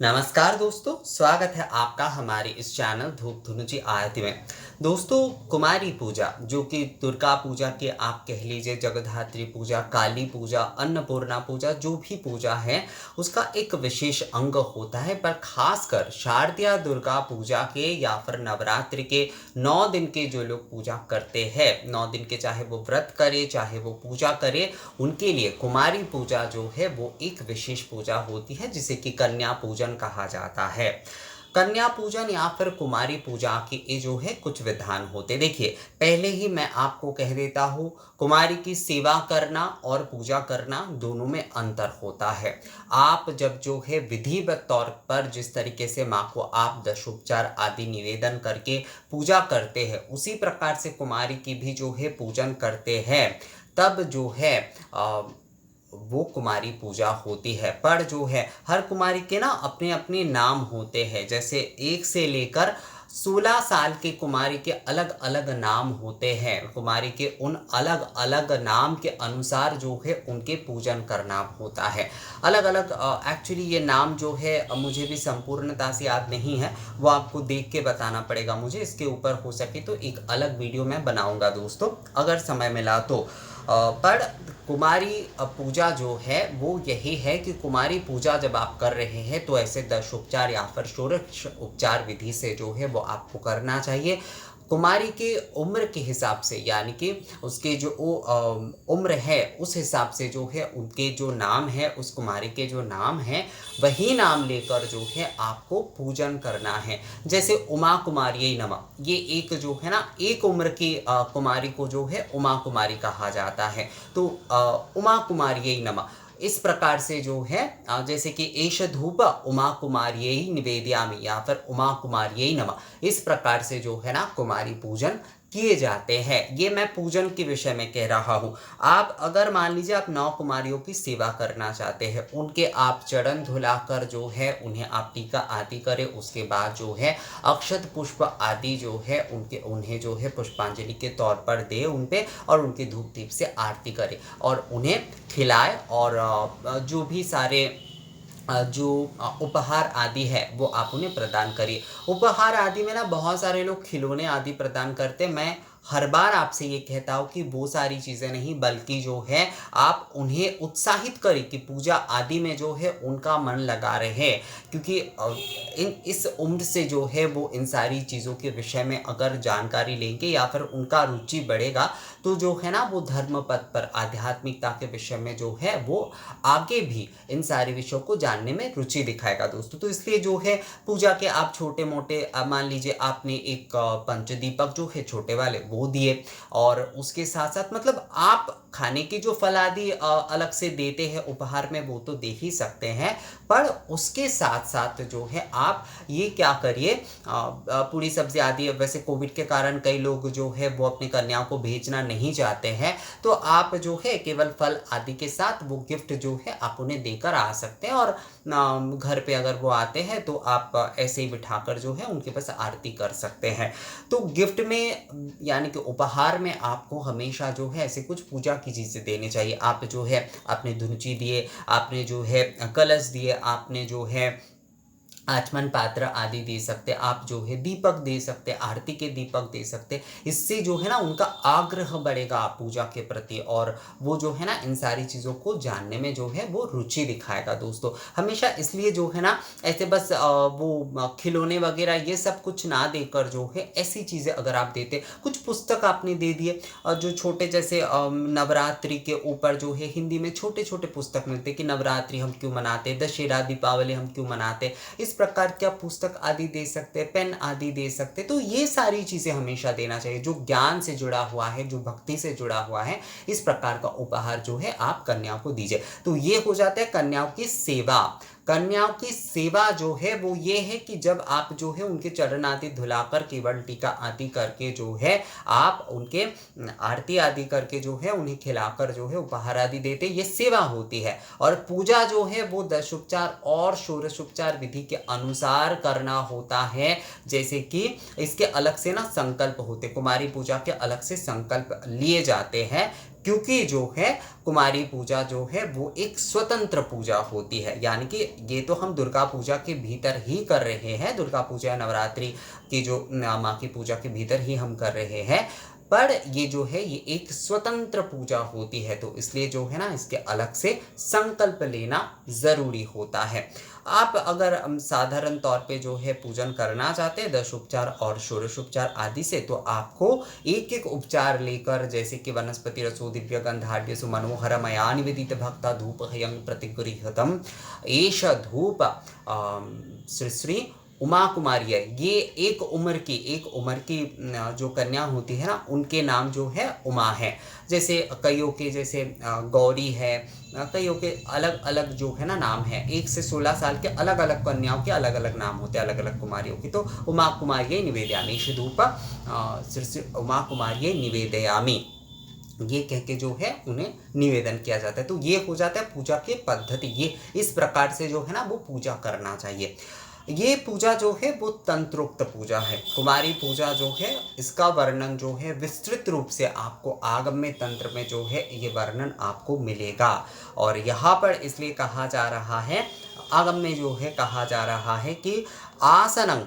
नमस्कार दोस्तों, स्वागत है आपका हमारे इस चैनल धूप धुनुची आरती में। दोस्तों, कुमारी पूजा जो कि दुर्गा पूजा के आप कह लीजिए, जगधात्री पूजा, काली पूजा, अन्नपूर्णा पूजा, जो भी पूजा है उसका एक विशेष अंग होता है। पर खासकर शारदीय दुर्गा पूजा के या फिर नवरात्रि के 9 दिन के जो लोग पूजा करते हैं, 9 दिन के चाहे वो व्रत करे चाहे वो पूजा करे, उनके लिए कुमारी पूजा जो है वो एक विशेष पूजा होती है जिसे कि कन्या पूजन कहा जाता है। कन्या पूजन या फिर कुमारी पूजा के ये जो है कुछ विधान होते। देखिए, पहले ही मैं आपको कह देता हूँ, कुमारी की सेवा करना और पूजा करना दोनों में अंतर होता है। आप जब जो है विधिवत तौर पर जिस तरीके से माँ को आप दशोपचार आदि निवेदन करके पूजा करते हैं, उसी प्रकार से कुमारी की भी जो है पूजन करते हैं, तब जो है वो कुमारी पूजा होती है। पर जो है हर कुमारी के ना अपने अपने नाम होते हैं। जैसे 1 से लेकर 16 साल की कुमारी के अलग अलग नाम होते हैं। कुमारी के उन अलग अलग नाम के अनुसार जो है उनके पूजन करना होता है। अलग अलग एक्चुअली ये नाम जो है मुझे भी संपूर्णता से याद नहीं है, वो आपको देख के बताना पड़ेगा मुझे। इसके ऊपर हो सके तो एक अलग वीडियो मैं बनाऊंगा दोस्तों, अगर समय मिला तो। पर कुमारी पूजा जो है वो यही है कि कुमारी पूजा जब आप कर रहे हैं तो ऐसे दशोपचार या फिर षोडश उपचार विधि से जो है वो आपको करना चाहिए। कुमारी के उम्र के हिसाब से, यानी कि उसके जो उम्र है उस हिसाब से जो है उनके जो नाम है, उस कुमारी के जो नाम है वही नाम लेकर जो है आपको पूजन करना है। जैसे उमा कुमारी नमः, ये एक जो है ना, एक उम्र की कुमारी को जो है उमा कुमारी कहा जाता है। तो उमा कुमारी नमः इस प्रकार से जो है जैसे कि एष धूप उमा कुमार्यै निवेदयामि या फिर उमा कुमार्यै नमः, इस प्रकार से जो है ना कुमारी पूजन किए जाते हैं। ये मैं पूजन के विषय में कह रहा हूँ। आप अगर मान लीजिए आप 9 कुमारियों की सेवा करना चाहते हैं, उनके आप चरण धुलाकर जो है उन्हें आप टीका आदि करें, उसके बाद जो है अक्षत पुष्प आदि जो है उन्हें जो है पुष्पांजलि के तौर पर दे उन पे, और उनके धूप दीप से आरती करें और उन्हें खिलाए। और जो भी सारे जो उपहार आदि है वो आप उन्हें प्रदान करिए। उपहार आदि में ना बहुत सारे लोग खिलौने आदि प्रदान करते हैं। मैं हर बार आपसे ये कहता हूँ कि वो सारी चीज़ें नहीं, बल्कि जो है आप उन्हें उत्साहित करें कि पूजा आदि में जो है उनका मन लगा रहे। क्योंकि इस उम्र से जो है वो इन सारी चीज़ों के विषय में अगर जानकारी लेंगे या फिर उनका रुचि बढ़ेगा, तो जो है ना वो धर्म पथ पर आध्यात्मिकता के विषय में जो है वो आगे भी इन सारे विषयों को जानने में रुचि दिखाएगा दोस्तों। तो इसलिए जो है पूजा के आप छोटे मोटे मान लीजिए आपने एक पंचदीपक जो है छोटे वाले वो दिए, और उसके साथ साथ मतलब आप खाने के जो फल आदि अलग से देते हैं उपहार में, वो तो दे ही सकते हैं। पर उसके साथ साथ जो है आप ये क्या करिए, पूरी सब्जी आदि, वैसे कोविड के कारण कई लोग जो है वो अपनी कन्याओं को भेजना नहीं चाहते हैं, तो आप जो है केवल फल आदि के साथ वो गिफ्ट जो है आप उन्हें देकर आ सकते हैं। और घर पे अगर वो आते हैं तो आप ऐसे ही बिठाकर जो है उनके पास आरती कर सकते हैं। तो गिफ्ट में यानी कि उपहार में आपको हमेशा जो है ऐसे कुछ पूजा की चीज़ें देनी चाहिए। आप जो है आपने धुनुची दिए, आपने जो है कलश दिए, आपने जो है आचमन पात्र आदि दे सकते, आप जो है दीपक दे सकते, आरती के दीपक दे सकते। इससे जो है ना उनका आग्रह बढ़ेगा पूजा के प्रति, और वो जो है ना इन सारी चीज़ों को जानने में जो है वो रुचि दिखाएगा दोस्तों। हमेशा इसलिए जो है ना ऐसे बस वो खिलौने वगैरह ये सब कुछ ना देकर जो है ऐसी चीज़ें अगर आप देते, कुछ पुस्तक आपने दे दिए, और जो छोटे जैसे नवरात्रि के ऊपर जो है हिंदी में छोटे छोटे पुस्तक मिलते कि नवरात्रि हम क्यों मनाते, दशहरा दीपावली हम क्यों मनाते, इस प्रकार का पुस्तक आदि दे सकते, पेन आदि दे सकते। तो ये सारी चीज़ें हमेशा देना चाहिए जो ज्ञान से जुड़ा हुआ है, जो भक्ति से जुड़ा हुआ है। इस प्रकार का उपहार जो है आप कन्याओं को दीजिए। तो ये हो जाता है कन्याओं की सेवा। कन्याओं की सेवा जो है वो ये है कि जब आप जो है उनके चरण आदि धुलाकर, केवल टीका आदि करके जो है आप उनके आरती आदि करके जो है उन्हें खिलाकर जो है उपहार आदि देते, ये सेवा होती है। और पूजा जो है वो दशोपचार और षोडशोपचार विधि के अनुसार करना होता है। जैसे कि इसके अलग से ना संकल्प होते, कुमारी पूजा के अलग से संकल्प लिए जाते हैं। क्योंकि जो है कुमारी पूजा जो है वो एक स्वतंत्र पूजा होती है, यानी कि ये तो हम दुर्गा पूजा के भीतर ही कर रहे हैं, दुर्गा पूजा नवरात्रि की जो माँ की पूजा के भीतर ही हम कर रहे हैं, पर ये जो है ये एक स्वतंत्र पूजा होती है, तो इसलिए जो है ना इसके अलग से संकल्प लेना ज़रूरी होता है। आप अगर साधारण तौर पे जो है पूजन करना चाहते हैं दशोपचार और षोडशोपचार आदि से, तो आपको एक एक उपचार लेकर, जैसे कि वनस्पति रसो दिव्य गंधाढ्य सुमनोहर मया निवेदित भक्ता धूप हयं प्रतिगृहतम एष धूप श्री श्री उमा कुमारी है। ये एक उम्र की जो कन्या होती है ना उनके नाम जो है उमा है। जैसे कईयों के जैसे गौरी है, कईयों के अलग अलग जो है ना नाम है। 1 से 16 साल के अलग अलग कन्याओं के अलग अलग नाम होते हैं, अलग अलग कुमारियों की। तो उमा कुमारी निवेदयामी धूप श्री उमा कुमारी निवेदयामी, ये कह के जो है उन्हें निवेदन किया जाता है। तो ये हो जाता है पूजा की पद्धति। ये इस प्रकार से जो है ना वो पूजा करना चाहिए। ये पूजा जो है वो तंत्रोक्त पूजा है। कुमारी पूजा जो है इसका वर्णन जो है विस्तृत रूप से आपको आगम्य तंत्र में जो है ये वर्णन आपको मिलेगा। और यहाँ पर इसलिए कहा जा रहा है, आगम्य जो है कहा जा रहा है कि आसनं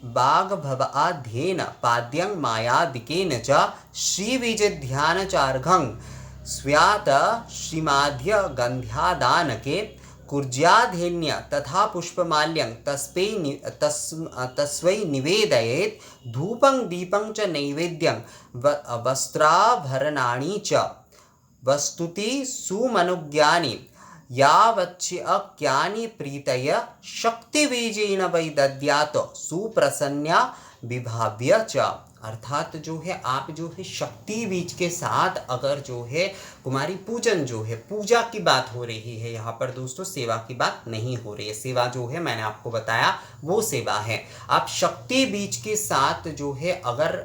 बागभवाध्येन पाद्यं मायादिकेन च श्रीबीजध्यानचार्घं स्यात् श्रीमाध्य गंध्यादानके कुर्ज्याधेन्य तथा पुष्पमाल्यं तस्मै निवेदयेत् धूपं दीपं च नैवेद्यं वस्त्राभरणानि च वस्तुति सुमनुज्ञानि यावच्चक्यानि प्रीतय शक्तिबीजेन वै दद्यात् सुप्रसन्या विभाव्य च। अर्थात जो है आप जो है शक्ति बीज के साथ अगर जो है कुमारी पूजन जो है, पूजा की बात हो रही है यहाँ पर दोस्तों, सेवा की बात नहीं हो रही है। सेवा जो है मैंने आपको बताया वो सेवा है। आप शक्ति बीज के साथ जो है अगर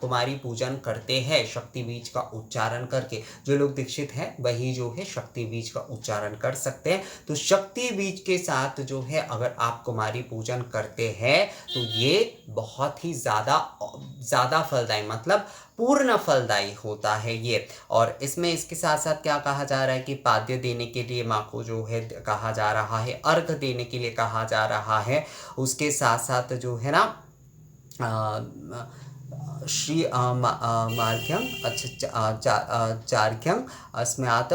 कुमारी पूजन करते हैं, शक्ति बीज का उच्चारण करके, जो लोग दीक्षित हैं वही जो है शक्ति बीज का उच्चारण कर सकते हैं। तो शक्ति बीज के साथ जो है अगर आप कुमारी पूजन करते हैं तो ये बहुत ही ज़्यादा फलदायी, मतलब पूर्ण फलदायी होता है ये। और इसमें इसके साथ साथ क्या कहा जा रहा है कि पाद्य देने के लिए माँ को जो है कहा जा रहा है, अर्घ देने के लिए कहा जा रहा है। उसके साथ साथ जो है ना श्री मार्घ्यम चार्घ्यम अस्म्यात्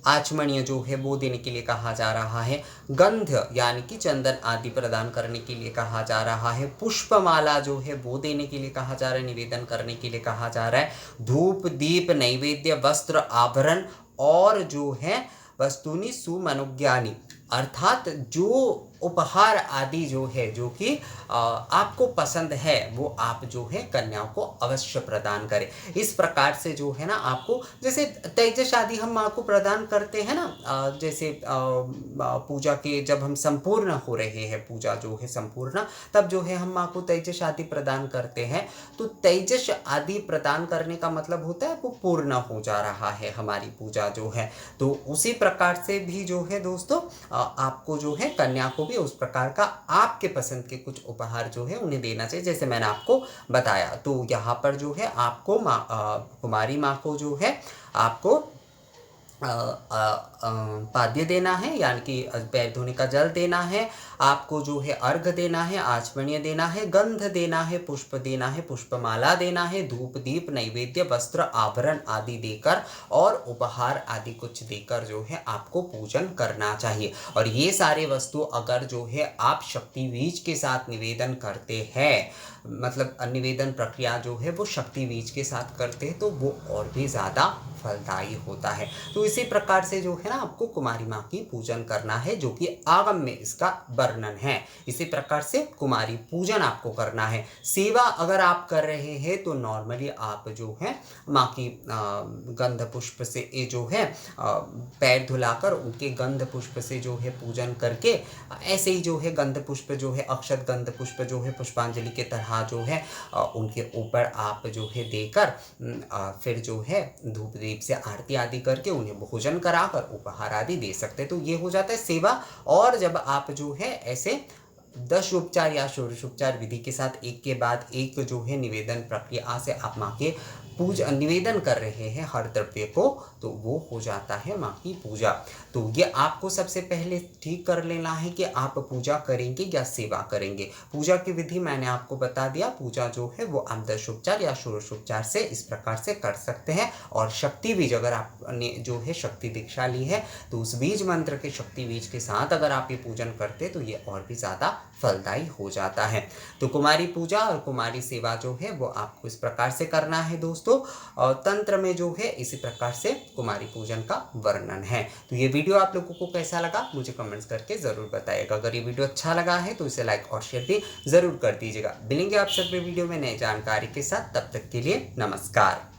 आचमनीय जो है वो देने के लिए कहा जा रहा है। गंध यानी कि चंदन आदि प्रदान करने के लिए कहा जा रहा है। पुष्पमाला जो है वो देने के लिए कहा जा रहा है, निवेदन करने के लिए कहा जा रहा है। धूप दीप नैवेद्य वस्त्र आभरण और जो है वस्तुनि सुमनुज्ञानी, अर्थात जो उपहार आदि जो है जो कि आपको पसंद है वो आप जो है कन्याओं को अवश्य प्रदान करें। इस प्रकार से जो है ना आपको, जैसे तेजस आदि हम माँ को प्रदान करते हैं ना, जैसे पूजा के जब हम संपूर्ण हो रहे हैं, पूजा जो है संपूर्ण, तब जो है हम माँ को तेजस आदि प्रदान करते हैं। तो तेजस आदि प्रदान करने का मतलब होता है वो पूर्ण हो जा रहा है हमारी पूजा जो है। तो उसी प्रकार से भी जो है दोस्तों आपको जो है कन्या को भी उस प्रकार का आपके पसंद के कुछ उपहार जो है उन्हें देना चाहिए, जैसे मैंने आपको बताया। तो यहाँ पर जो है आपको कुमारी माँ को जो है आपको पाद्य देना है, यानी कि पैर धोने का जल देना है, आपको जो है अर्घ देना है, आचमनीय देना है, गंध देना है, पुष्प देना है, पुष्पमाला देना है, धूप दीप नैवेद्य वस्त्र आभरण आदि देकर और उपहार आदि कुछ देकर जो है आपको पूजन करना चाहिए। और ये सारे वस्तु अगर जो है आप शक्ति बीज के साथ निवेदन करते हैं, मतलब निवेदन प्रक्रिया जो है वो शक्ति बीज के साथ करते हैं, तो वो और भी ज़्यादा फलदायी होता है। तो इसी प्रकार से जो है ना आपको कुमारी माँ की पूजन करना है, जो कि आगम में इसका वर्णन है। इसी प्रकार से कुमारी पूजन आपको करना है। सेवा अगर आप कर रहे हैं तो नॉर्मली आप जो है माँ की गंध पुष्प से ये जो है पैर धुलाकर उनके गंध पुष्प से जो है पूजन करके, ऐसे ही जो है गंध पुष्प जो है अक्षत गंध पुष्प जो है पुष्पांजलि के तरह जो है उनके ऊपर आप जो है देकर फिर जो है धूप दीप से आरती आदि करके उन्हें भोजन कराकर उपहार आदि दे सकते हैं। तो ये हो जाता है सेवा। और जब आप जो है ऐसे दशोपचार या षोडशोपचार विधि के साथ एक के बाद एक जो है निवेदन प्रक्रिया से आप माँ के निवेदन कर रहे हैं हर द्रव्य को, तो वो हो जाता है माँ की पूजा। तो ये आपको सबसे पहले ठीक कर लेना है कि आप पूजा करेंगे या सेवा करेंगे। पूजा की विधि मैंने आपको बता दिया। पूजा जो है वो आप दशोपचार या षोडशोपचार से इस प्रकार से कर सकते हैं। और शक्ति बीज, अगर आपने जो है शक्ति दीक्षा ली है तो उस बीज मंत्र के शक्ति बीज के साथ अगर आप ये पूजन करते तो ये और भी ज़्यादा फलदायी हो जाता है। तो कुमारी पूजा और कुमारी सेवा जो है वो आपको इस प्रकार से करना है दोस्तों। और तंत्र में जो है इसी प्रकार से कुमारी पूजन का वर्णन है। तो ये वीडियो आप लोगों को कैसा लगा मुझे कमेंट्स करके ज़रूर बताइएगा। अगर ये वीडियो अच्छा लगा है तो इसे लाइक और शेयर भी ज़रूर कर दीजिएगा। मिलेंगे आप सब वीडियो में नई जानकारी के साथ, तब तक के लिए नमस्कार।